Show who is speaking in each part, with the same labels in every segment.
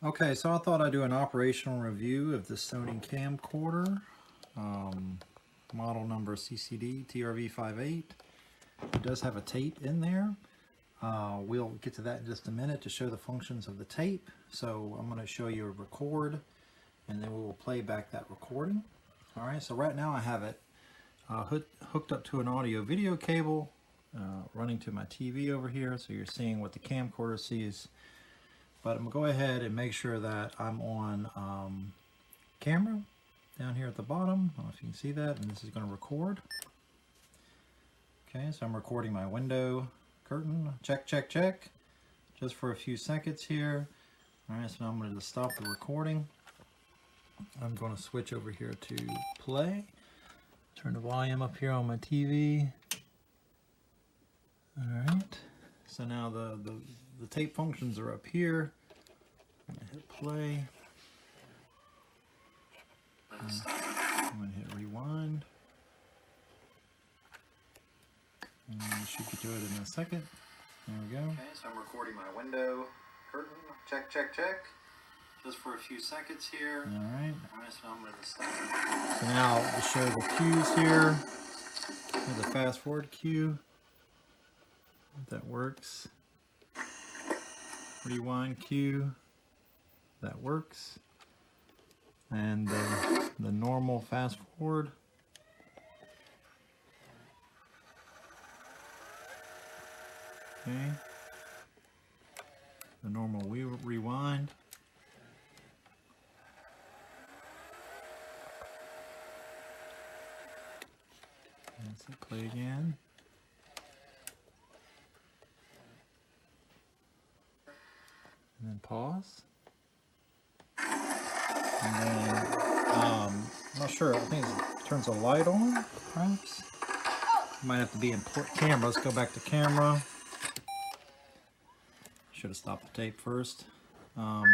Speaker 1: Okay, so I thought I'd do an operational review of the Sony Camcorder, model number CCD TRV58. It does have a tape in there. We'll get to that in just a minute to show the functions of the tape. So I'm going to show you a record, and then we will play back that recording. All right, so right now I have it hooked up to an audio video cable running to my TV over here, so you're seeing what the camcorder sees. But I'm going to go ahead and make sure that I'm on camera down here at the bottom. I don't know if you can see that, and this is going to record. Okay, so I'm recording my window curtain. Check, check, check. Just for a few seconds here. All right, so now I'm going to just stop the recording. I'm going to switch over here to play. Turn the volume up here on my TV. All right, so now the tape functions are up here. I'm going to hit play. I'm going to hit rewind. And we should get to it in a second. There we go. Okay, so I'm recording my window curtain. Check, check, check. Just for a few seconds here. All right. So I'm going to stop. So now to show the cues here. Here's a fast forward cue. If that works. Rewind cue. That works. And the normal fast forward. Okay. The normal rewind. Let's hit play again. And then pause. And then, I'm not sure, I think it turns a light on, perhaps. Might have to be in camera. Let's go back to camera. Should have stopped the tape first. Hang on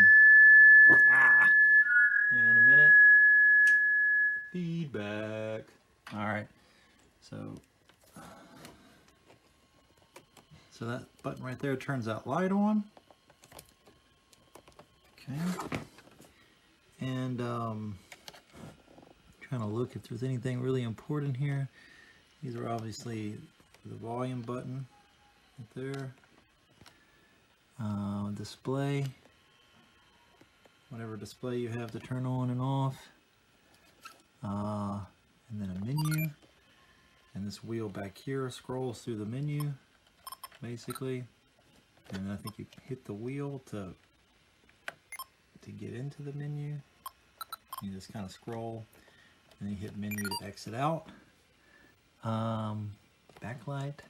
Speaker 1: a minute. Feedback. All right. So that button right there turns that light on. Okay. And trying to look if there's anything really important here. These are obviously the volume button right there. Display. Whatever display you have to turn on and off. And then a menu. And this wheel back here scrolls through the menu, basically. And I think you hit the wheel to get into the menu. You just kind of scroll, and you hit menu to exit out. Backlight.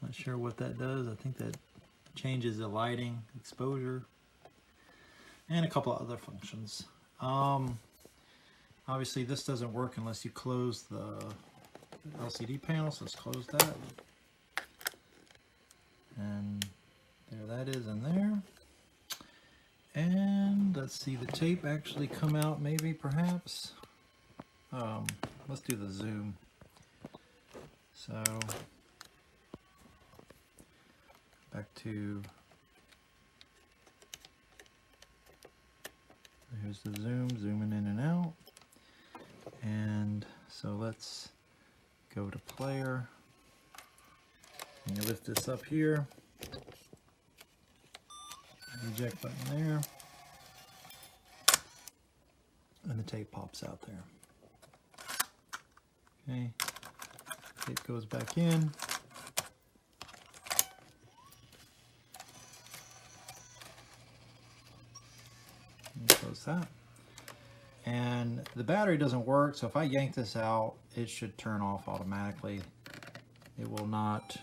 Speaker 1: Not sure what that does. I think that changes the lighting, exposure, and a couple of other functions. Obviously this doesn't work unless you close the LCD panel, so let's close that. And there that is in there. And let's see the tape actually come out, maybe, perhaps. Let's do the zoom. So back to, here's the zooming in and out. And so let's go to player. And you lift this up here. Eject button there. And the tape pops out there. Okay. Tape goes back in. And close that. And the battery doesn't work, so if I yank this out, it should turn off automatically. It will not.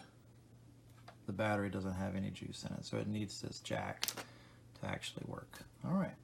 Speaker 1: The battery doesn't have any juice in it, so it needs this jack to actually work. All right.